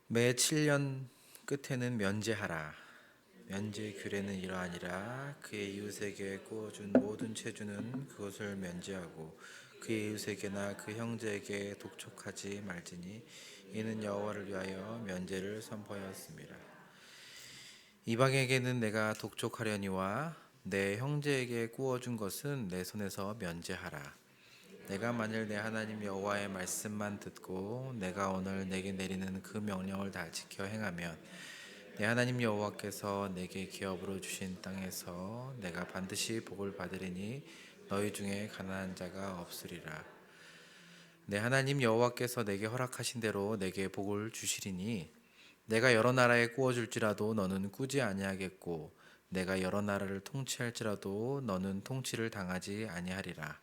매 7년 끝에는 면제하라. 면제 규례는 이러하니라. 그의 이웃에게 구워준 모든 체주는 그것을 면제하고 그의 이웃에게나 그 형제에게 독촉하지 말지니 이는 여호와를 위하여 면제를 선포하였습니다. 이방에게는 내가 독촉하려니와 내 형제에게 구워준 것은 내 손에서 면제하라. 내가 만일 내 하나님 여호와의 말씀만 듣고 내가 오늘 내게 내리는 그 명령을 다 지켜 행하면 내 하나님 여호와께서 내게 기업으로 주신 땅에서 내가 반드시 복을 받으리니 너희 중에 가난한 자가 없으리라. 내 하나님 여호와께서 내게 허락하신 대로 내게 복을 주시리니 내가 여러 나라에 구워줄지라도 너는 꾸지 아니하겠고 내가 여러 나라를 통치할지라도 너는 통치를 당하지 아니하리라.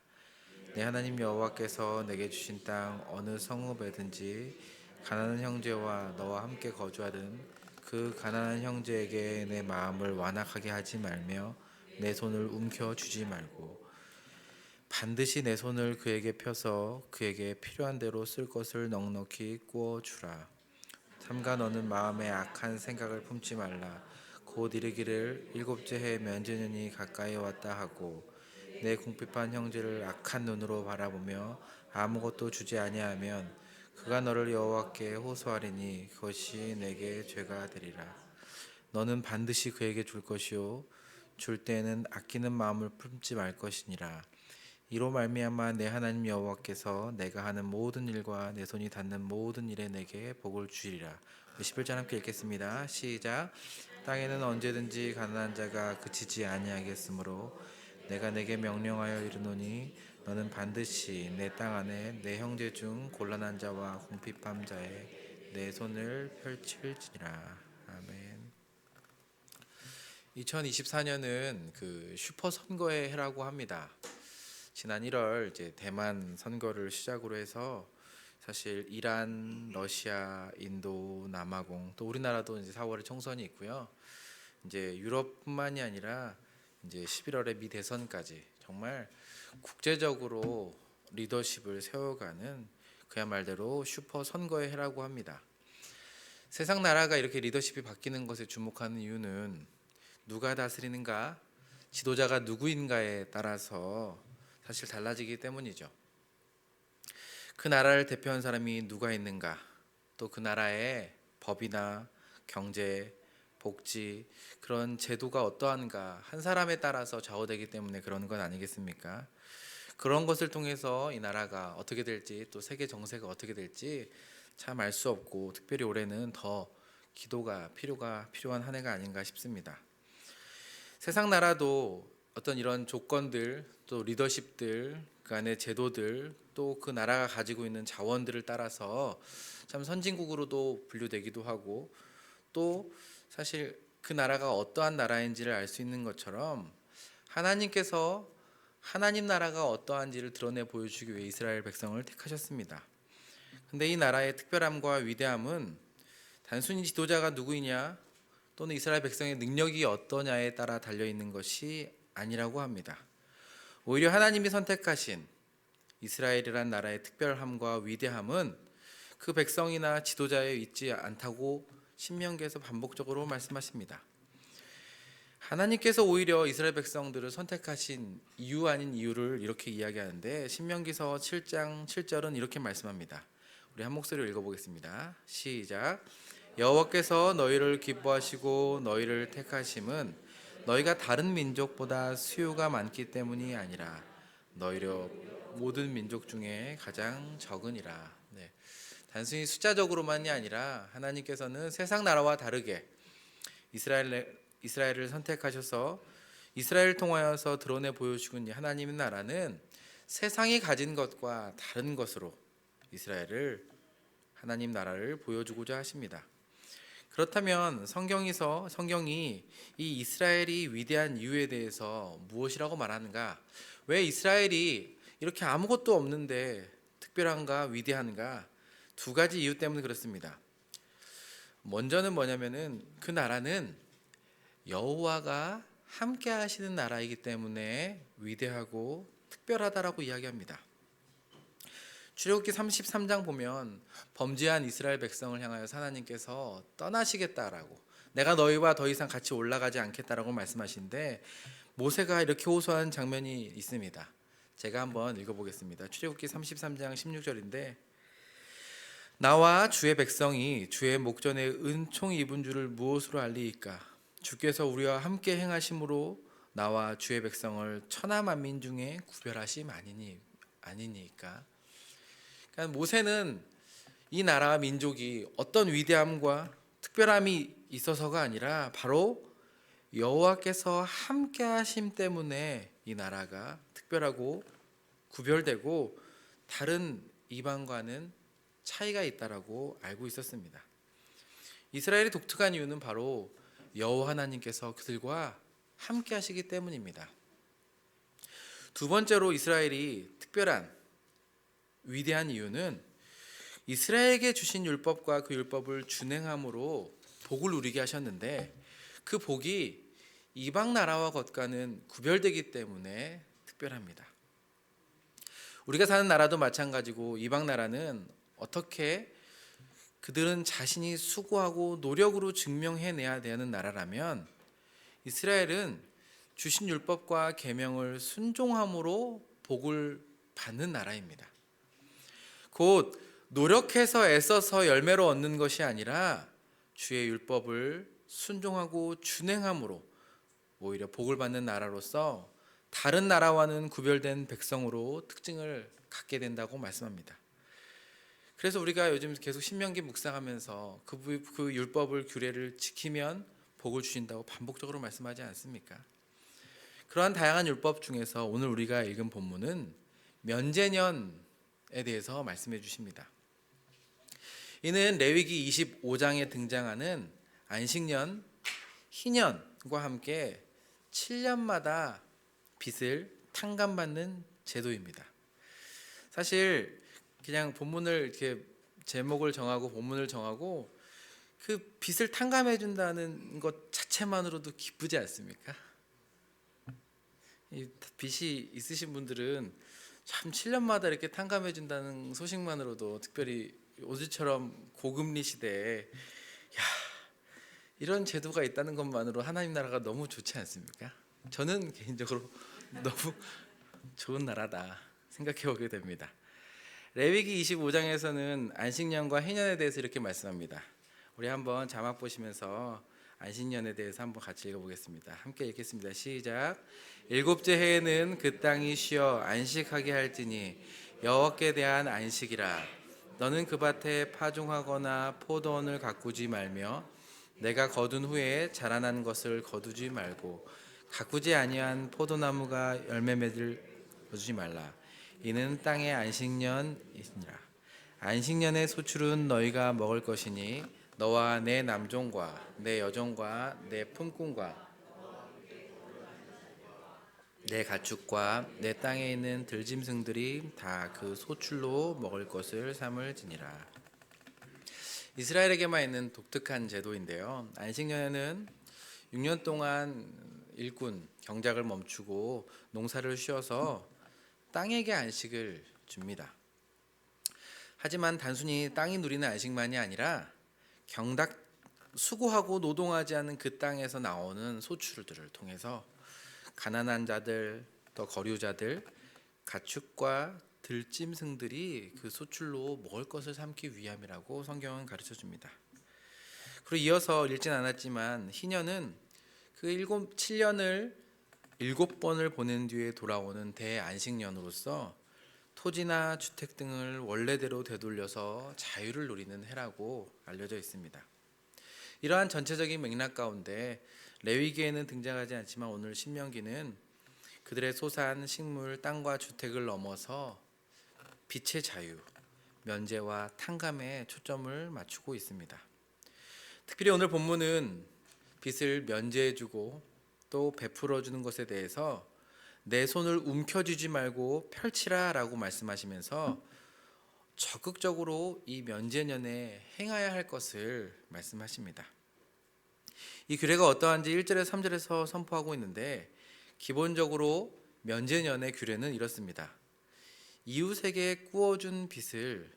내 하나님 여호와께서 내게 주신 땅 어느 성읍에든지 가난한 형제와 너와 함께 거주하든 그 가난한 형제에게 내 마음을 완악하게 하지 말며 내 손을 움켜 주지 말고 반드시 내 손을 그에게 펴서 그에게 필요한 대로 쓸 것을 넉넉히 구워 주라. 삼가 너는 마음에 악한 생각을 품지 말라. 곧 이르기를 일곱째 해 면제년이 가까이 왔다 하고 내 궁핍한 형제를 악한 눈으로 바라보며 아무것도 주지 아니하면 그가 너를 여호와께 호소하리니 그것이 내게 죄가 되리라. 너는 반드시 그에게 줄 것이요 줄 때에는 아끼는 마음을 품지 말 것이니라. 이로 말미암아 내 하나님 여호와께서 내가 하는 모든 일과 내 손이 닿는 모든 일에 내게 복을 주리라. 11절 함께 읽겠습니다. 시작. 땅에는 언제든지 가난한 자가 그치지 아니하겠으므로 내가 내게 명령하여 이르노니 너는 반드시 내 땅 안에 내 형제 중 곤란한 자와 궁핍함 자에 내 손을 펼칠지니라. 아멘. 2024년은 그 슈퍼 선거의 해라고 합니다. 지난 1월 이제 대만 선거를 시작으로 해서 사실 이란, 러시아, 인도, 남아공 또 우리나라도 이제 4월에 총선이 있고요. 이제 유럽뿐만이 아니라 이제 11월에 미 대선까지 정말 국제적으로 리더십을 세워가는 그야말로 슈퍼 선거의 해라고 합니다. 세상 나라가 이렇게 리더십이 바뀌는 것에 주목하는 이유는 누가 다스리는가, 지도자가 누구인가에 따라서 사실 달라지기 때문이죠. 그 나라를 대표하는 사람이 누가 있는가, 또 그 나라의 법이나 경제, 복지, 그런 제도가 어떠한가 한 사람에 따라서 좌우되기 때문에 그런 건 아니겠습니까? 그런 것을 통해서 이 나라가 어떻게 될지 또 세계 정세가 어떻게 될지 참 알 수 없고 특별히 올해는 더 기도가 필요한 한 해가 아닌가 싶습니다. 세상 나라도 어떤 이런 조건들 또 리더십들 그 안에 제도들 또 그 나라가 가지고 있는 자원들을 따라서 참 선진국으로도 분류되기도 하고 또 사실 그 나라가 어떠한 나라인지를 알 수 있는 것처럼 하나님께서 하나님 나라가 어떠한지를 드러내 보여주기 위해 이스라엘 백성을 택하셨습니다. 근데 이 나라의 특별함과 위대함은 단순히 지도자가 누구이냐 또는 이스라엘 백성의 능력이 어떠냐에 따라 달려있는 것이 아니라고 합니다. 오히려 하나님이 선택하신 이스라엘이란 나라의 특별함과 위대함은 그 백성이나 지도자에 있지 않다고 신명기에서 반복적으로 말씀하십니다. 하나님께서 오히려 이스라엘 백성들을 선택하신 이유 아닌 이유를 이렇게 이야기하는데 신명기서 7장 7절은 이렇게 말씀합니다. 우리 한 목소리로 읽어보겠습니다. 시작. 여호와께서 너희를 기뻐하시고 너희를 택하심은 너희가 다른 민족보다 수요가 많기 때문이 아니라 너희로 모든 민족 중에 가장 적으니라. 네. 단순히 숫자적으로만이 아니라 하나님께서는 세상 나라와 다르게 이스라엘을 선택하셔서 이스라엘을 통하여서 드러내 보여주신 하나님의 나라는 세상이 가진 것과 다른 것으로 이스라엘을 하나님 나라를 보여주고자 하십니다. 그렇다면 성경이 이 이스라엘이 위대한 이유에 대해서 무엇이라고 말하는가? 왜 이스라엘이 이렇게 아무것도 없는데 특별한가 위대한가? 두 가지 이유 때문에 그렇습니다. 먼저는 뭐냐면은 그 나라는 여호와가 함께 하시는 나라이기 때문에 위대하고 특별하다라고 이야기합니다. 출애굽기 33장 보면 범죄한 이스라엘 백성을 향하여서 하나님께서 떠나시겠다라고, 내가 너희와 더 이상 같이 올라가지 않겠다라고 말씀하시는데, 모세가 이렇게 호소하는 장면이 있습니다. 제가 한번 읽어보겠습니다. 출애굽기 33장 16절인데, 나와 주의 백성이 주의 목전에 은총이 입은 줄을 무엇으로 알리이까? 주께서 우리와 함께 행하심으로 나와 주의 백성을 천하 만민 중에 구별하심 아니니까. 그러니까 모세는 이 나라와 민족이 어떤 위대함과 특별함이 있어서가 아니라 바로 여호와께서 함께 하심 때문에 이 나라가 특별하고 구별되고 다른 이방과는 차이가 있다라고 알고 있었습니다. 이스라엘이 독특한 이유는 바로 여호와 하나님께서 그들과 함께 하시기 때문입니다. 두 번째로 이스라엘이 특별한 위대한 이유는 이스라엘에게 주신 율법과 그 율법을 준행함으로 복을 누리게 하셨는데, 그 복이 이방 나라와 것과는 구별되기 때문에 특별합니다. 우리가 사는 나라도 마찬가지고, 이방 나라는 어떻게 그들은 자신이 수고하고 노력으로 증명해내야 되는 나라라면, 이스라엘은 주신 율법과 계명을 순종함으로 복을 받는 나라입니다. 곧 노력해서 애써서 열매로 얻는 것이 아니라 주의 율법을 순종하고 준행함으로 오히려 복을 받는 나라로서 다른 나라와는 구별된 백성으로 특징을 갖게 된다고 말씀합니다. 그래서 우리가 요즘 계속 신명기 묵상하면서 그 율법을 규례를 지키면 복을 주신다고 반복적으로 말씀하지 않습니까? 그러한 다양한 율법 중에서 오늘 우리가 읽은 본문은 면제년에 대해서 말씀해 주십니다. 이는 레위기 25장에 등장하는 안식년, 희년과 함께 7년마다 빚을 탕감받는 제도입니다. 사실 그냥 본문을 이렇게 제목을 정하고 본문을 정하고 그 빚을 탕감해 준다는 것 자체만으로도 기쁘지 않습니까? 이 빚이 있으신 분들은 참 7년마다 이렇게 탕감해 준다는 소식만으로도, 특별히 요즘처럼 고금리 시대에 이런 제도가 있다는 것만으로 하나님 나라가 너무 좋지 않습니까? 저는 개인적으로 너무 좋은 나라다 생각해 보게 됩니다. 레위기 25장에서는 안식년과 해년에 대해서 이렇게 말씀합니다. 우리 한번 자막 보시면서 안식년에 대해서 한번 같이 읽어보겠습니다. 함께 읽겠습니다. 시작. 일곱째 해에는 그 땅이 쉬어 안식하게 할지니 여호와께 대한 안식이라. 너는 그 밭에 파종하거나 포도원을 가꾸지 말며 내가 거둔 후에 자라난 것을 거두지 말고 가꾸지 아니한 포도나무가 열매 맺을 거두지 말라. 이는 땅의 안식년이니라. 안식년의 소출은 너희가 먹을 것이니 너와 내 남종과 내 여종과 내 품꾼과 내 가축과 내 땅에 있는 들짐승들이 다 그 소출로 먹을 것을 삼을지니라. 이스라엘에게만 있는 독특한 제도인데요. 안식년에는 6년 동안 일꾼 경작을 멈추고 농사를 쉬어서 땅에게 안식을 줍니다. 하지만 단순히 땅이 누리는 안식만이 아니라 경작 수고하고 노동하지 않은 그 땅에서 나오는 소출들을 통해서 가난한 자들, 또 거류자들, 가축과 들짐승들이 그 소출로 먹을 것을 삼기 위함이라고 성경은 가르쳐 줍니다. 그리고 이어서 읽진 않았지만 희년은 그 7년을 7번을 보낸 뒤에 돌아오는 대안식년으로서 토지나 주택 등을 원래대로 되돌려서 자유를 누리는 해라고 알려져 있습니다. 이러한 전체적인 맥락 가운데 레위기에는 등장하지 않지만 오늘 신명기는 그들의 소산, 식물, 땅과 주택을 넘어서 빛의 자유, 면제와 탕감에 초점을 맞추고 있습니다. 특별히 오늘 본문은 빚을 면제해주고 또 베풀어주는 것에 대해서 내 손을 움켜쥐지 말고 펼치라 라고 말씀하시면서 적극적으로 이 면제년에 행해야 할 것을 말씀하십니다. 이 규례가 어떠한지 1절에서 3절에서 선포하고 있는데, 기본적으로 면제년의 규례는 이렇습니다. 이웃에게 구워준 빚을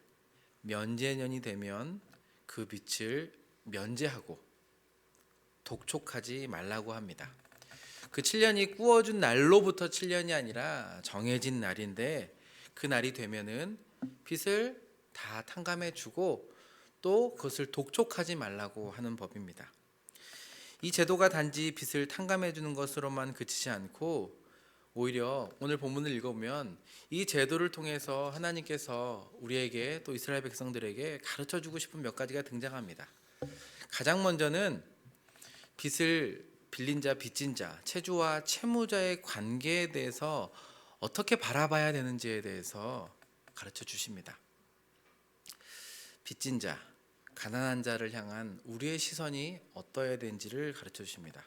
면제년이 되면 그 빚을 면제하고 독촉하지 말라고 합니다. 그 7년이 구워준 날로부터 7년이 아니라 정해진 날인데 그 날이 되면은 빚을 다 탕감해 주고 또 그것을 독촉하지 말라고 하는 법입니다. 이 제도가 단지 빚을 탕감해 주는 것으로만 그치지 않고 오히려 오늘 본문을 읽어보면 이 제도를 통해서 하나님께서 우리에게 또 이스라엘 백성들에게 가르쳐 주고 싶은 몇 가지가 등장합니다. 가장 먼저는 빚을 빌린 자, 빚진 자, 채주와 채무자의 관계에 대해서 어떻게 바라봐야 되는지에 대해서 가르쳐 주십니다. 빚진 자, 가난한 자를 향한 우리의 시선이 어떠해야 되는지를 가르쳐 주십니다.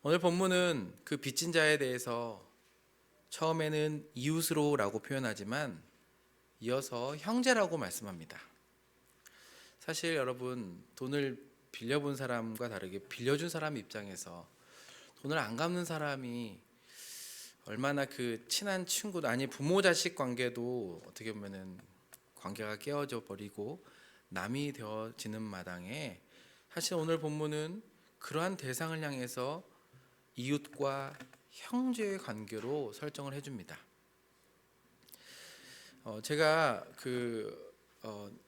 오늘 본문은 그 빚진 자에 대해서 처음에는 이웃으로라고 표현하지만 이어서 형제라고 말씀합니다. 사실 여러분, 돈을 빌려본 사람과 다르게 빌려준 사람 입장에서 돈을 안 갚는 사람이 얼마나 그 친한 친구도 아니 부모 자식 관계도 어떻게 보면은 관계가 깨어져 버리고 남이 되어지는 마당에 사실 오늘 본문은 그러한 대상을 향해서 이웃과 형제의 관계로 설정을 해줍니다. 제가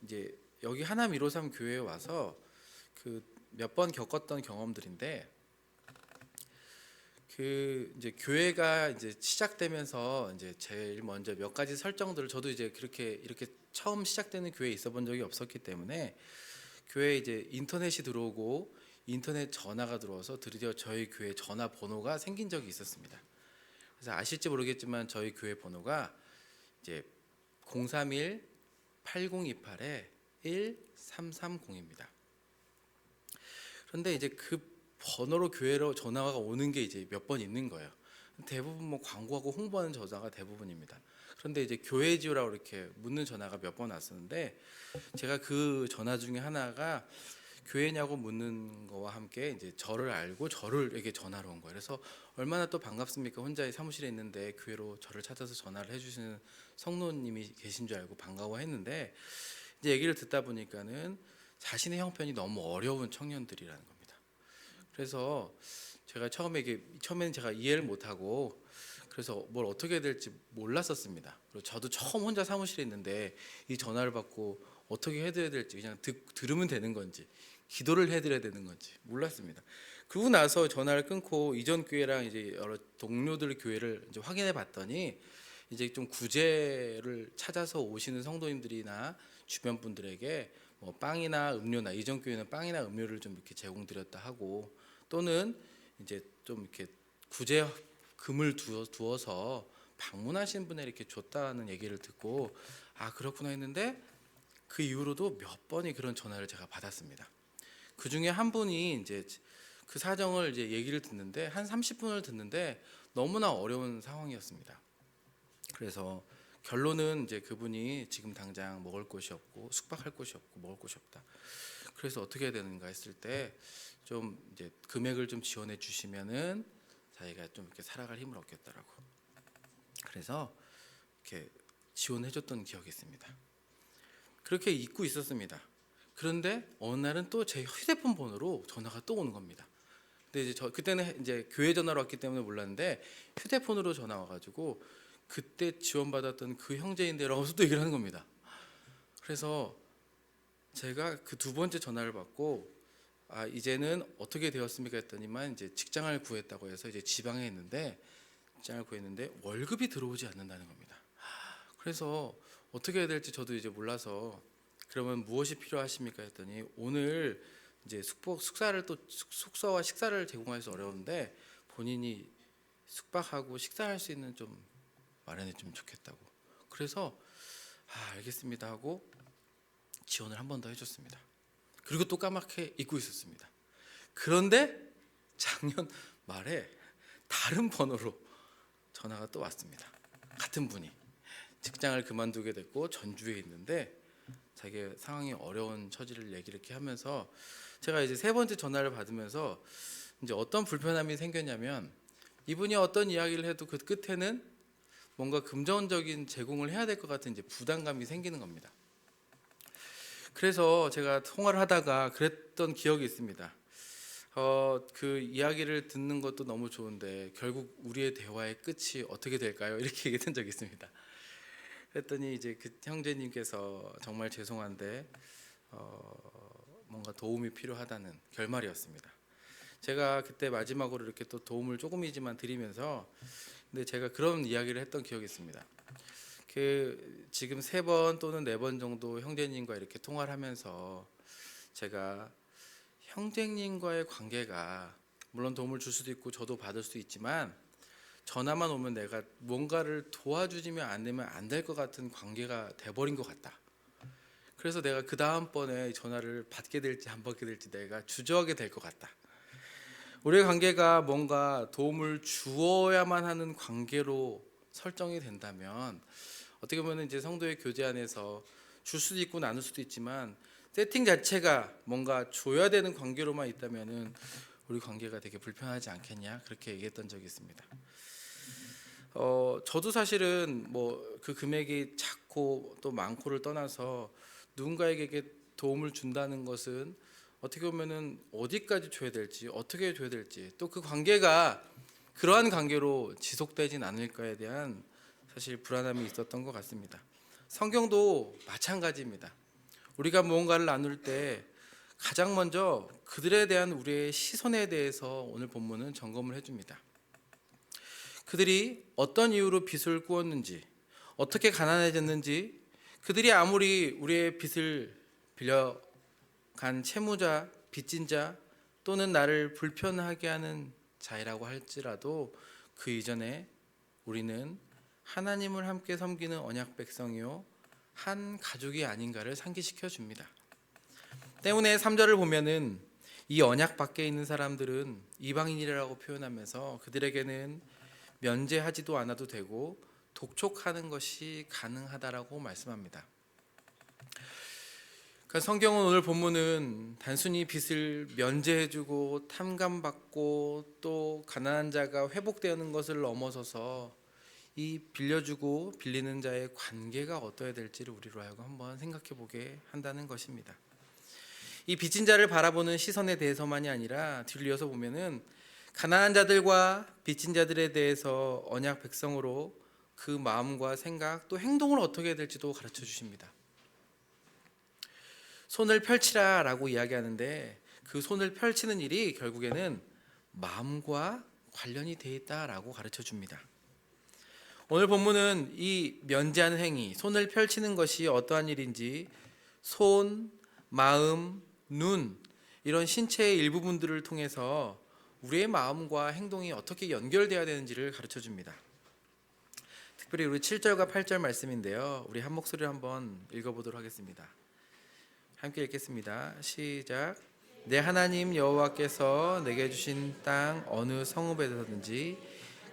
이제 여기 하남 153 교회에 와서 그 몇 번 겪었던 경험들인데 그 이제 교회가 이제 시작되면서 이제 제일 먼저 몇 가지 설정들을 저도 이제 그렇게 이렇게 처음 시작되는 교회에 있어 본 적이 없었기 때문에 교회에 이제 인터넷이 들어오고 인터넷 전화가 들어와서 드디어 저희 교회 전화 번호가 생긴 적이 있었습니다. 그래서 아실지 모르겠지만 저희 교회 번호가 이제 031-8028-1330입니다. 그런데 이제 그 번호로 교회로 전화가 오는 게 이제 몇 번 있는 거예요. 대부분 뭐 광고하고 홍보하는 전화가 대부분입니다. 그런데 이제 교회 지우라고 이렇게 묻는 전화가 몇 번 왔었는데 제가 그 전화 중에 하나가 교회냐고 묻는 거와 함께 이제 저를 알고 저를에게 전화로 온 거예요. 그래서 얼마나 또 반갑습니까? 혼자 사무실에 있는데 교회로 저를 찾아서 전화를 해주시는 성도님이 계신 줄 알고 반가워했는데 이제 얘기를 듣다 보니까는 자신의 형편이 너무 어려운 청년들이라는 겁니다. 그래서 제가 처음에는 제가 이해를 못하고 그래서 뭘 어떻게 해야 될지 몰랐었습니다. 그리고 저도 처음 혼자 사무실에 있는데 이 전화를 받고 어떻게 해드려야 될지 그냥 들으면 되는 건지 기도를 해드려야 되는 건지 몰랐습니다. 그러고 나서 전화를 끊고 이전 교회랑 이제 여러 동료들 교회를 이제 확인해 봤더니 이제 좀 구제를 찾아서 오시는 성도님들이나 주변 분들에게 뭐 빵이나 음료나 이전 교회는 빵이나 음료를 좀 이렇게 제공드렸다 하고 또는 이제 좀 이렇게 구제금을 두어서 방문하신 분에 이렇게 줬다는 얘기를 듣고 아 그렇구나 했는데 그 이후로도 몇 번이 그런 전화를 제가 받았습니다. 그 중에 한 분이 이제 그 사정을 이제 얘기를 듣는데 한 30분을 듣는데 너무나 어려운 상황이었습니다. 그래서 결론은 이제 그분이 지금 당장 먹을 곳이 없고 숙박할 곳이 없고 먹을 곳이 없다. 그래서 어떻게 해야 되는가 했을 때 좀 이제 금액을 좀 지원해 주시면은 자기가 좀 이렇게 살아갈 힘을 얻겠다라고. 그래서 이렇게 지원해 줬던 기억이 있습니다. 그렇게 잊고 있었습니다. 그런데 어느 날은 또 제 휴대폰 번호로 전화가 또 오는 겁니다. 근데 이제 그때는 이제 교회 전화로 왔기 때문에 몰랐는데 휴대폰으로 전화 와가지고 그때 지원받았던 그 형제인데라고 또 얘기를 하는 겁니다. 그래서 제가 그 두 번째 전화를 받고 아 이제는 어떻게 되었습니까 했더니만 이제 직장을 구했다고 해서 이제 지방에 있는데 직장을 구했는데 월급이 들어오지 않는다는 겁니다. 그래서 어떻게 해야 될지 저도 이제 몰라서 그러면 무엇이 필요하십니까 했더니 오늘 이제 숙사를 또 숙소와 식사를 제공해서 어려운데 본인이 숙박하고 식사할 수 있는 좀 마련해 주면 좋겠다고. 그래서 알겠습니다 하고 지원을 한 번 더 해줬습니다. 그리고 또 까맣게 잊고 있었습니다. 그런데 작년 말에 다른 번호로 전화가 또 왔습니다. 같은 분이 직장을 그만두게 됐고 전주에 있는데 자기 상황이 어려운 처지를 이렇게 하면서 제가 이제 세 번째 전화를 받으면서 이제 어떤 불편함이 생겼냐면 이분이 어떤 이야기를 해도 그 끝에는 뭔가 금전적인 제공을 해야 될 것 같은 이제 부담감이 생기는 겁니다. 그래서 제가 통화를 하다가 그랬던 기억이 있습니다. 그 이야기를 듣는 것도 너무 좋은데 결국 우리의 대화의 끝이 어떻게 될까요? 이렇게 얘기했던 적이 있습니다. 그랬더니 이제 그 형제님께서 정말 죄송한데 뭔가 도움이 필요하다는 결말이었습니다. 제가 그때 마지막으로 이렇게 또 도움을 조금이지만 드리면서 근데 제가 그런 이야기를 했던 기억이 있습니다. 그 지금 3번 또는 4번 정도 형제님과 이렇게 통화를 하면서 제가 형제님과의 관계가 물론 도움을 줄 수도 있고 저도 받을 수도 있지만 전화만 오면 내가 뭔가를 도와주지면 안 되면 안 될 것 같은 관계가 돼버린 것 같다. 그래서 내가 그 다음번에 전화를 받게 될지 안 받게 될지 내가 주저하게 될 것 같다. 우리의 관계가 뭔가 도움을 주어야만 하는 관계로 설정이 된다면 어떻게 보면 이제 성도의 교제 안에서 줄 수도 있고 나눌 수도 있지만 세팅 자체가 뭔가 줘야 되는 관계로만 있다면은 우리 관계가 되게 불편하지 않겠냐 그렇게 얘기했던 적이 있습니다. 저도 사실은 뭐 그 금액이 작고 또 많고를 떠나서 누군가에게 도움을 준다는 것은 어떻게 보면은 어디까지 줘야 될지 어떻게 줘야 될지 또 그 관계가 그러한 관계로 지속되진 않을까에 대한 사실 불안함이 있었던 것 같습니다. 성경도 마찬가지입니다. 우리가 무언가를 나눌 때 가장 먼저 그들에 대한 우리의 시선에 대해서 오늘 본문은 점검을 해줍니다. 그들이 어떤 이유로 빚을 꾸었는지 어떻게 가난해졌는지 그들이 아무리 우리의 빚을 빌려간 채무자, 빚진 자 또는 나를 불편하게 하는 자이라고 할지라도 그 이전에 우리는 하나님을 함께 섬기는 언약 백성이요 한 가족이 아닌가를 상기시켜 줍니다. 때문에 3절을 보면은 이 언약 밖에 있는 사람들은 이방인이라고 표현하면서 그들에게는 면제하지도 않아도 되고 독촉하는 것이 가능하다라고 말씀합니다. 그러니까 성경은 오늘 본문은 단순히 빚을 면제해주고 탕감받고 또 가난한 자가 회복되는 것을 넘어서서 이 빌려주고 빌리는 자의 관계가 어떠해야 될지를 우리로 하여금 한번 생각해 보게 한다는 것입니다. 이 빚진 자를 바라보는 시선에 대해서만이 아니라 뒤를 이어서 보면은 가난한 자들과 빚진 자들에 대해서 언약 백성으로 그 마음과 생각 또 행동을 어떻게 해야 될지도 가르쳐 주십니다. 손을 펼치라라고 이야기하는데 그 손을 펼치는 일이 결국에는 마음과 관련이 돼 있다라고 가르쳐 줍니다. 오늘 본문은 이 면제하는 행위, 손을 펼치는 것이 어떠한 일인지 손, 마음, 눈 이런 신체의 일부분들을 통해서 우리의 마음과 행동이 어떻게 연결되어야 되는지를 가르쳐 줍니다. 특별히 우리 7절과 8절 말씀인데요. 우리 한 목소리로 한번 읽어보도록 하겠습니다. 함께 읽겠습니다. 시작. 내 하나님 여호와께서 내게 주신 땅 어느 성읍에서든지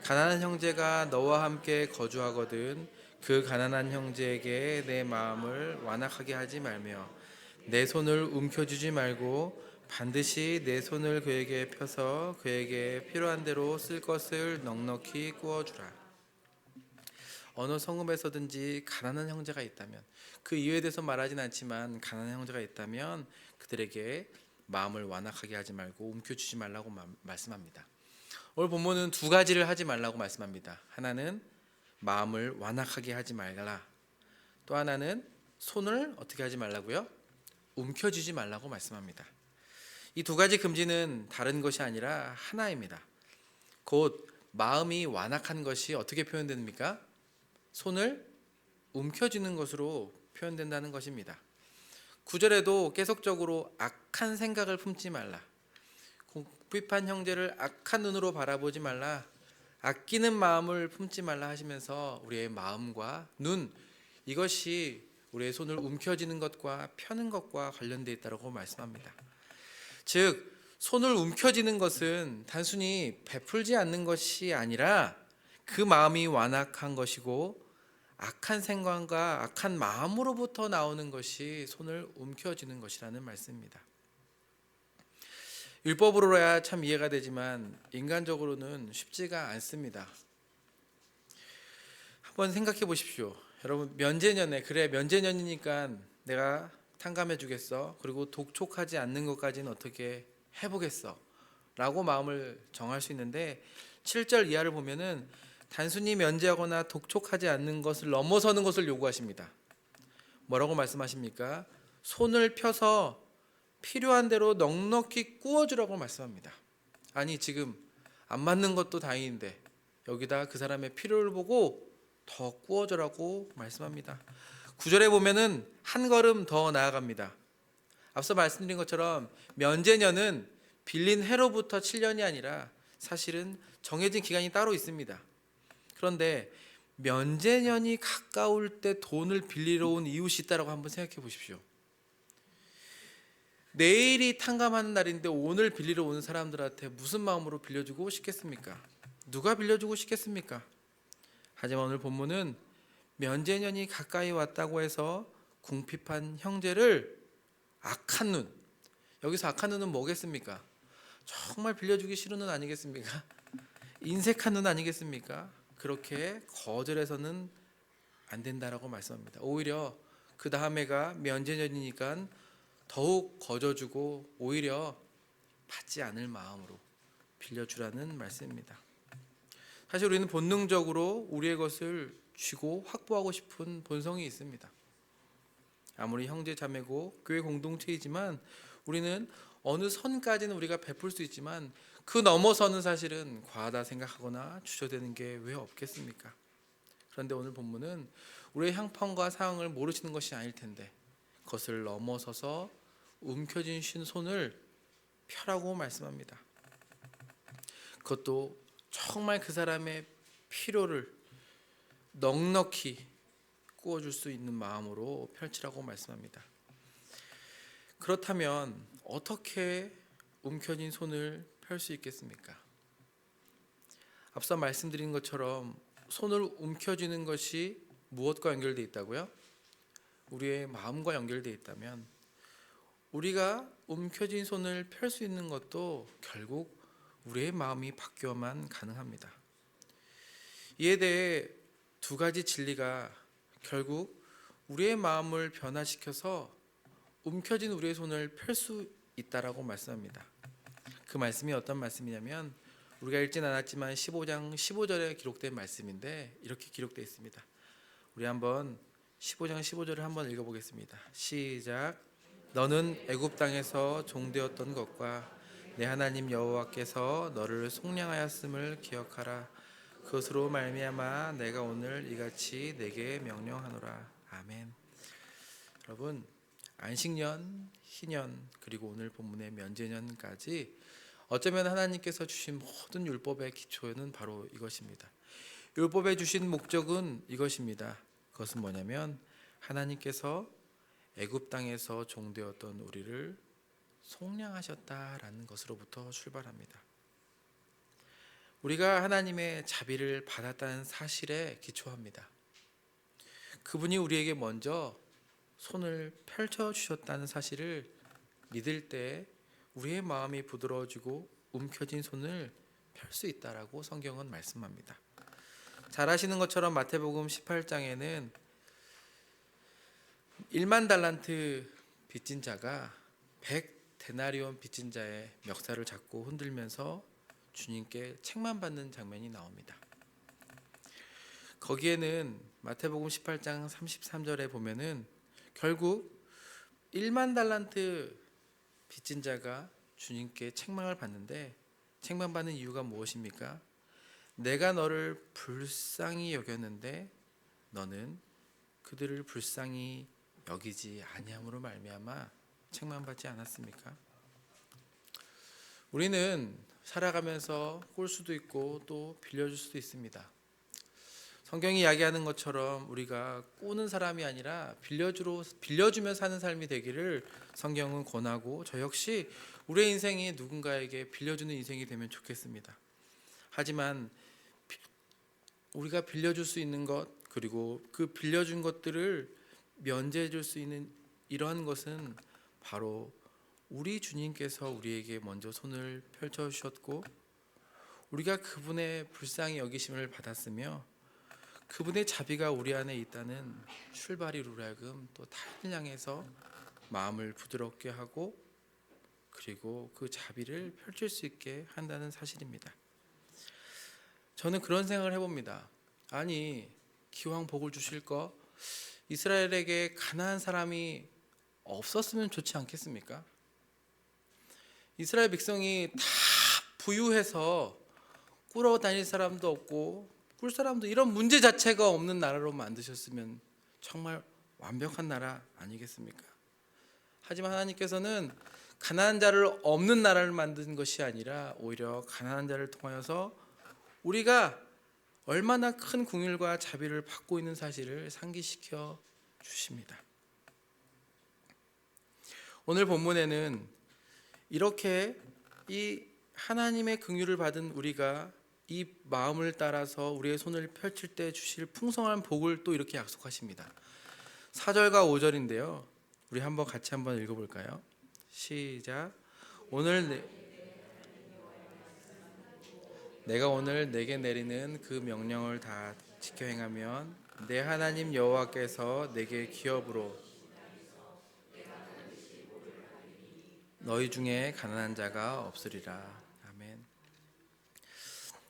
가난한 형제가 너와 함께 거주하거든 그 가난한 형제에게 내 마음을 완악하게 하지 말며 내 손을 움켜쥐지 말고 반드시 내 손을 그에게 펴서 그에게 필요한 대로 쓸 것을 넉넉히 구워주라. 어느 성읍에서든지 가난한 형제가 있다면 그 이유에 대해서 말하진 않지만 가난한 형제가 있다면 그들에게 마음을 완악하게 하지 말고 움켜쥐지 말라고 말씀합니다. 오늘 본문은 2가지를 하지 말라고 말씀합니다. 하나는 마음을 완악하게 하지 말라. 또 하나는 손을 어떻게 하지 말라고요? 움켜쥐지 말라고 말씀합니다. 이 2가지 금지는 다른 것이 아니라 하나입니다. 곧 마음이 완악한 것이 어떻게 표현됩니까? 손을 움켜쥐는 것으로 표현된다는 것입니다. 9절에도 계속적으로 악한 생각을 품지 말라. 궁핍한 형제를 악한 눈으로 바라보지 말라. 아끼는 마음을 품지 말라 하시면서 우리의 마음과 눈 이것이 우리의 손을 움켜쥐는 것과 펴는 것과 관련되어 있다고 말씀합니다. 즉 손을 움켜쥐는 것은 단순히 베풀지 않는 것이 아니라 그 마음이 완악한 것이고 악한 생각과 악한 마음으로부터 나오는 것이 손을 움켜쥐는 것이라는 말씀입니다. 율법으로야 참 이해가 되지만 인간적으로는 쉽지가 않습니다. 한번 생각해 보십시오. 여러분, 면제년에, 그래 면제년이니까 내가 탕감해 주겠어, 그리고 독촉하지 않는 것까지는 어떻게 해보겠어 라고 마음을 정할 수 있는데, 7절 이하를 보면은 단순히 면제하거나 독촉하지 않는 것을 넘어서는 것을 요구하십니다. 뭐라고 말씀하십니까? 손을 펴서 필요한 대로 넉넉히 구워주라고 말씀합니다. 아니, 지금 안 맞는 것도 다행인데 여기다 그 사람의 필요를 보고 더 구워주라고 말씀합니다. 9절에 보면은 한 걸음 더 나아갑니다. 앞서 말씀드린 것처럼 면제년은 빌린 해로부터 7년이 아니라 사실은 정해진 기간이 따로 있습니다. 그런데 면제년이 가까울 때 돈을 빌리러 온 이웃이 있다고 한번 생각해 보십시오. 내일이 탕감하는 날인데 오늘 빌리러 오는 사람들한테 무슨 마음으로 빌려주고 싶겠습니까? 누가 빌려주고 싶겠습니까? 하지만 오늘 본문은 면제년이 가까이 왔다고 해서 궁핍한 형제를 악한 눈, 여기서 악한 눈은 뭐겠습니까? 정말 빌려주기 싫은 눈 아니겠습니까? 인색한 눈 아니겠습니까? 그렇게 거절해서는 안 된다라고 말씀합니다. 오히려 그 다음에가 면제년이니까 더욱 거저주고 오히려 받지 않을 마음으로 빌려주라는 말씀입니다. 사실 우리는 본능적으로 우리의 것을 쥐고 확보하고 싶은 본성이 있습니다. 아무리 형제 자매고 교회 공동체이지만 우리는 어느 선까지는 우리가 베풀 수 있지만 그 넘어서는 사실은 과하다 생각하거나 주저되는 게 왜 없겠습니까? 그런데 오늘 본문은 우리의 형편과 상황을 모르시는 것이 아닐 텐데 그것을 넘어서서 움켜쥐신 손을 펴라고 말씀합니다. 그것도 정말 그 사람의 필요를 넉넉히 구워줄 수 있는 마음으로 펼치라고 말씀합니다. 그렇다면 어떻게 움켜쥔 손을 펼 수 있겠습니까? 앞서 말씀드린 것처럼 손을 움켜쥐는 것이 무엇과 연결되어 있다고요? 우리의 마음과 연결되어 있다면 우리가 움켜쥔 손을 펼 수 있는 것도 결국 우리의 마음이 바뀌어만 가능합니다. 이에 대해 두 가지 진리가 결국 우리의 마음을 변화시켜서 움켜진 우리의 손을 펼 수 있다라고 말씀합니다. 그 말씀이 어떤 말씀이냐면 우리가 읽진 않았지만 15장 15절에 기록된 말씀인데 이렇게 기록되어 있습니다. 우리 한번 15장 15절을 한번 읽어보겠습니다. 시작. 너는 애굽 땅에서 종되었던 것과 내 하나님 여호와께서 너를 속량하였음을 기억하라. 그것으로 말미암아 내가 오늘 이같이 내게 명령하노라. 아멘. 여러분, 안식년, 희년, 그리고 오늘 본문의 면제년까지 어쩌면 하나님께서 주신 모든 율법의 기초는 바로 이것입니다. 율법에 주신 목적은 이것입니다. 그것은 뭐냐면 하나님께서 애굽 땅에서 종되었던 우리를 속량하셨다라는 것으로부터 출발합니다. 우리가 하나님의 자비를 받았다는 사실에 기초합니다. 그분이 우리에게 먼저 손을 펼쳐 주셨다는 사실을 믿을 때 우리의 마음이 부드러워지고 움켜진 손을 펼 수 있다라고 성경은 말씀합니다. 잘 아시는 것처럼 마태복음 18장에는 1만 달란트 빚진 자가 100데나리온 빚진 자의 멱살을 잡고 흔들면서 주님께 책만 받는 장면이 나옵니다. 거기에는 마태복음 18장 33절에 보면은 결국 1만 달란트 빚진 자가 주님께 책망을 받는데 책망 받는 이유가 무엇입니까? 내가 너를 불쌍히 여겼는데 너는 그들을 불쌍히 여기지 아니함으로 말미암아 책망받지 않았습니까? 우리는 살아가면서 꿀 수도 있고 또 빌려줄 수도 있습니다. 성경이 이야기하는 것처럼 우리가 꾸는 사람이 아니라 빌려주며 사는 삶이 되기를 성경은 권하고 저 역시 우리의 인생이 누군가에게 빌려주는 인생이 되면 좋겠습니다. 하지만 우리가 빌려줄 수 있는 것 그리고 그 빌려준 것들을 면제해 줄 수 있는 이러한 것은 바로 우리 주님께서 우리에게 먼저 손을 펼쳐 주셨고 우리가 그분의 불쌍히 여기심을 받았으며 그분의 자비가 우리 안에 있다는 출발이로 하여금 또 타인을 향해서 마음을 부드럽게 하고 그리고 그 자비를 펼칠 수 있게 한다는 사실입니다. 저는 그런 생각을 해봅니다. 아니, 기왕 복을 주실 거 이스라엘에게 가난한 사람이 없었으면 좋지 않겠습니까? 이스라엘 백성이 다 부유해서 꿀어 다닐 사람도 없고 꿀 사람도 이런 문제 자체가 없는 나라로 만드셨으면 정말 완벽한 나라 아니겠습니까? 하지만 하나님께서는 가난한 자를 없는 나라를 만든 것이 아니라 오히려 가난한 자를 통하여서 우리가 얼마나 큰 긍휼과 자비를 받고 있는 사실을 상기시켜 주십니다. 오늘 본문에는 이렇게 이 하나님의 긍휼을 받은 우리가 이 마음을 따라서 우리의 손을 펼칠 때 주실 풍성한 복을 또 이렇게 약속하십니다. 4절과 5절인데요. 우리 같이 한번 읽어볼까요? 시작. 내가 오늘 내게 내리는 그 명령을 다 지켜 행하면 내 하나님 여호와께서 내게 기업으로 너희 중에 가난한 자가 없으리라. 아멘.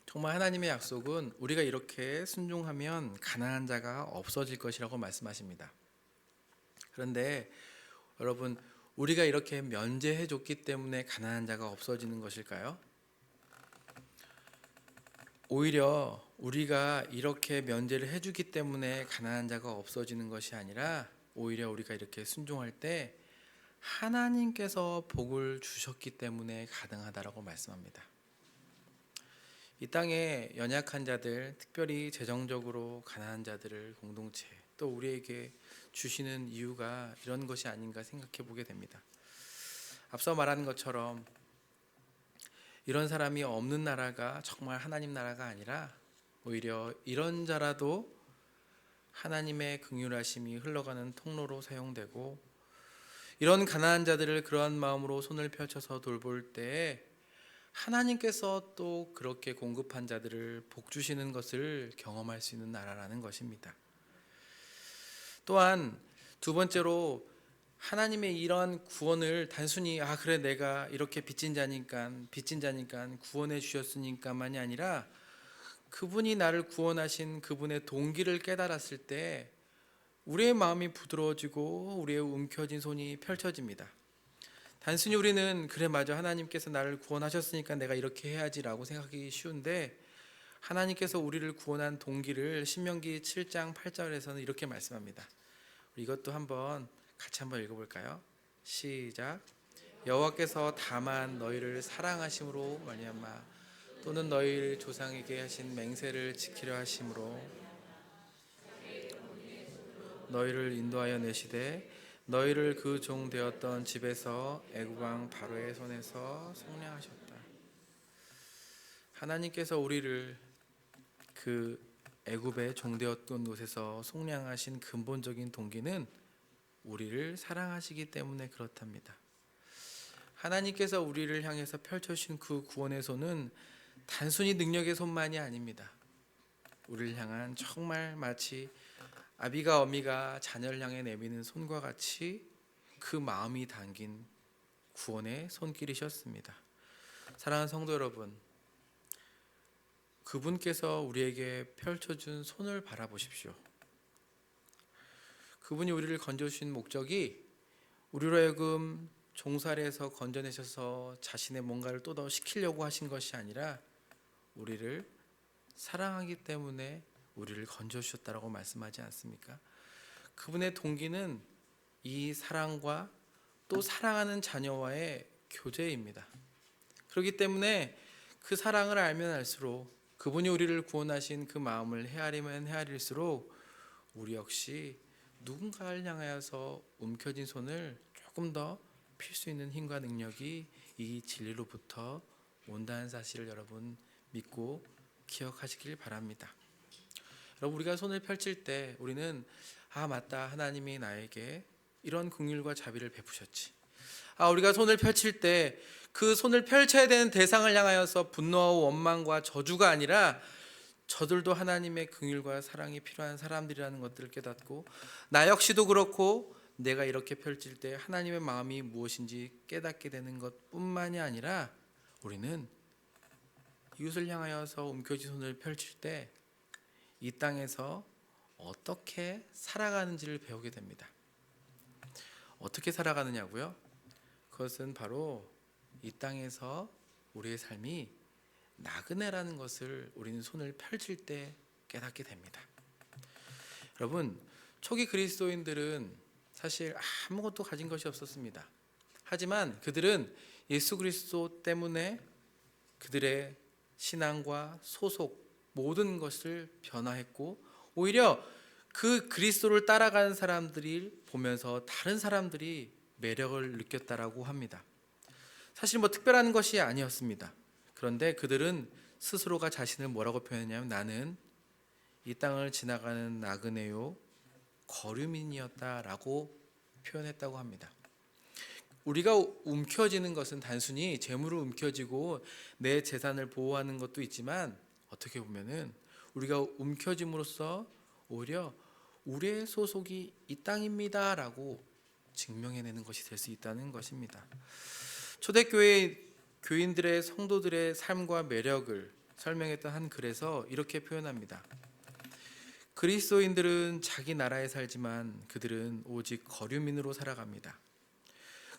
정말 하나님의 약속은 우리가 이렇게 순종하면 가난한 자가 없어질 것이라고 말씀하십니다. 그런데 여러분, 우리가 이렇게 면제해 줬기 때문에 가난한 자가 없어지는 것일까요? 오히려 우리가 이렇게 면제를 해주기 때문에 가난한 자가 없어지는 것이 아니라 오히려 우리가 이렇게 순종할 때 하나님께서 복을 주셨기 때문에 가능하다라고 말씀합니다. 이 땅에 연약한 자들, 특별히 재정적으로 가난한 자들을 공동체 또 우리에게 주시는 이유가 이런 것이 아닌가 생각해 보게 됩니다. 앞서 말한 것처럼 이런 사람이 없는 나라가 정말 하나님 나라가 아니라 오히려 이런 자라도 하나님의 긍휼하심이 흘러가는 통로로 사용되고 이런 가난한 자들을 그러한 마음으로 손을 펼쳐서 돌볼 때에 하나님께서 또 그렇게 공급한 자들을 복 주시는 것을 경험할 수 있는 나라라는 것입니다. 또한 두 번째로 하나님의 이러한 구원을 단순히 그래 내가 이렇게 빚진 자니까 구원해 주셨으니까만이 아니라 그분이 나를 구원하신 그분의 동기를 깨달았을 때 우리의 마음이 부드러워지고 우리의 움켜진 손이 펼쳐집니다. 단순히 우리는 그래 맞아 하나님께서 나를 구원하셨으니까 내가 이렇게 해야지라고 생각하기 쉬운데 하나님께서 우리를 구원한 동기를 신명기 7장 8절에서는 이렇게 말씀합니다. 이것도 같이 한번 읽어볼까요? 시작. 여호와께서 다만 너희를 사랑하심으로 말미암아 또는 너희 조상에게 하신 맹세를 지키려 하심으로 너희를 인도하여 내시되 너희를 그 종 되었던 집에서 애굽 왕 바로의 손에서 속량하셨다. 하나님께서 우리를 그 애굽의 종 되었던 곳에서 속량하신 근본적인 동기는 우리를 사랑하시기 때문에 그렇답니다. 하나님께서 우리를 향해서 펼쳐주신 그 구원의 손은 단순히 능력의 손만이 아닙니다. 우리를 향한 정말 마치 아비가 어미가 자녀를 향해 내미는 손과 같이 그 마음이 담긴 구원의 손길이셨습니다. 사랑하는 성도 여러분, 그분께서 우리에게 펼쳐준 손을 바라보십시오. 그분이 우리를 건져주신 목적이 우리로 하여금 종살이에서 건져내셔서 자신의 뭔가를 또 더 시키려고 하신 것이 아니라 우리를 사랑하기 때문에 우리를 건져주셨다라고 말씀하지 않습니까? 그분의 동기는 이 사랑과 또 사랑하는 자녀와의 교제입니다. 그렇기 때문에 그 사랑을 알면 알수록 그분이 우리를 구원하신 그 마음을 헤아리면 헤아릴수록 우리 역시 누군가를 향하여서 움켜진 손을 조금 더 필 수 있는 힘과 능력이 이 진리로부터 온다는 사실을 여러분 믿고 기억하시길 바랍니다. 여러분, 우리가 손을 펼칠 때 우리는 맞다, 하나님이 나에게 이런 긍휼과 자비를 베푸셨지. 우리가 손을 펼칠 때 그 손을 펼쳐야 되는 대상을 향하여서 분노와 원망과 저주가 아니라 저들도 하나님의 긍휼과 사랑이 필요한 사람들이라는 것들을 깨닫고 나 역시도 그렇고 내가 이렇게 펼칠 때 하나님의 마음이 무엇인지 깨닫게 되는 것뿐만이 아니라 우리는 이웃을 향하여서 움켜쥔 손을 펼칠 때 이 땅에서 어떻게 살아가는지를 배우게 됩니다. 어떻게 살아가느냐고요? 그것은 바로 이 땅에서 우리의 삶이 나그네라는 것을 우리는 손을 펼칠 때 깨닫게 됩니다. 여러분, 초기 그리스도인들은 사실 아무것도 가진 것이 없었습니다. 하지만 그들은 예수 그리스도 때문에 그들의 신앙과 소속 모든 것을 변화했고 오히려 그 그리스도를 따라가는 사람들이 보면서 다른 사람들이 매력을 느꼈다라고 합니다. 사실 특별한 것이 아니었습니다. 그런데 그들은 스스로가 자신을 뭐라고 표현했냐면 나는 이 땅을 지나가는 나그네요 거류민이었다라고 표현했다고 합니다. 우리가 움켜쥐는 것은 단순히 재물을 움켜쥐고 내 재산을 보호하는 것도 있지만 어떻게 보면은 우리가 움켜짐으로써 오히려 우리의 소속이 이 땅입니다 라고 증명해내는 것이 될 수 있다는 것입니다. 초대교회 교인들의 성도들의 삶과 매력을 설명했던 한 글에서 이렇게 표현합니다. 그리스도인들은 자기 나라에 살지만 그들은 오직 거류민으로 살아갑니다.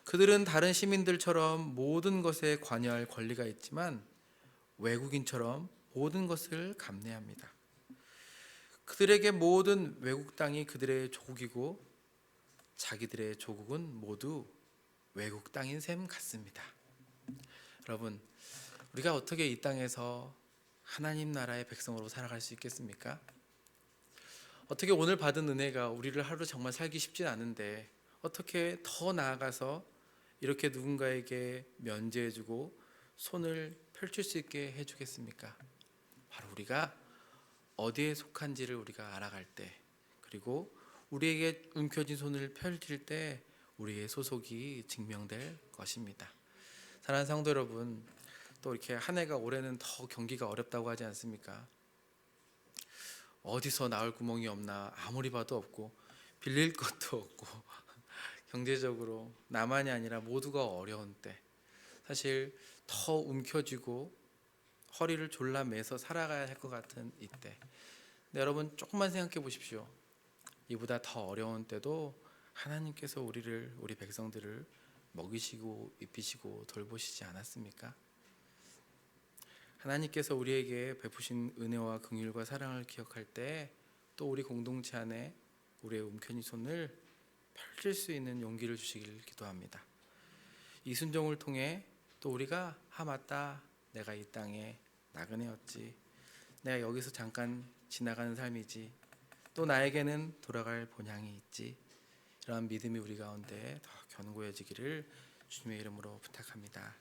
그들은 다른 시민들처럼 모든 것에 관여할 권리가 있지만 외국인처럼 모든 것을 감내합니다. 그들에게 모든 외국 땅이 그들의 조국이고 자기들의 조국은 모두 외국 땅인 셈 같습니다. 여러분, 우리가 어떻게 이 땅에서 하나님 나라의 백성으로 살아갈 수 있겠습니까? 어떻게 오늘 받은 은혜가 우리를 하루 정말 살기 쉽진 않은데 어떻게 더 나아가서 이렇게 누군가에게 면제해주고 손을 펼칠 수 있게 해주겠습니까? 바로 우리가 어디에 속한지를 우리가 알아갈 때, 그리고 우리에게 움켜진 손을 펼칠 때 우리의 소속이 증명될 것입니다. 사랑하는 성도 여러분, 또 이렇게 한 해가 올해는 더 경기가 어렵다고 하지 않습니까? 어디서 나올 구멍이 없나 아무리 봐도 없고 빌릴 것도 없고 경제적으로 나만이 아니라 모두가 어려운 때 사실 더 움켜쥐고 허리를 졸라매서 살아가야 할 것 같은 이때, 근데 여러분 조금만 생각해 보십시오. 이보다 더 어려운 때도 하나님께서 우리 백성들을 먹이시고 입히시고 돌보시지 않았습니까? 하나님께서 우리에게 베푸신 은혜와 긍휼과 사랑을 기억할 때 또 우리 공동체 안에 우리의 움켜쥔 손을 펼칠 수 있는 용기를 주시길 기도합니다. 이 순종을 통해 또 우리가 맞다, 내가 이 땅에 나그네였지, 내가 여기서 잠깐 지나가는 삶이지, 또 나에게는 돌아갈 본향이 있지, 이러한 믿음이 우리 가운데 더 견고해지기를 주님의 이름으로 부탁합니다.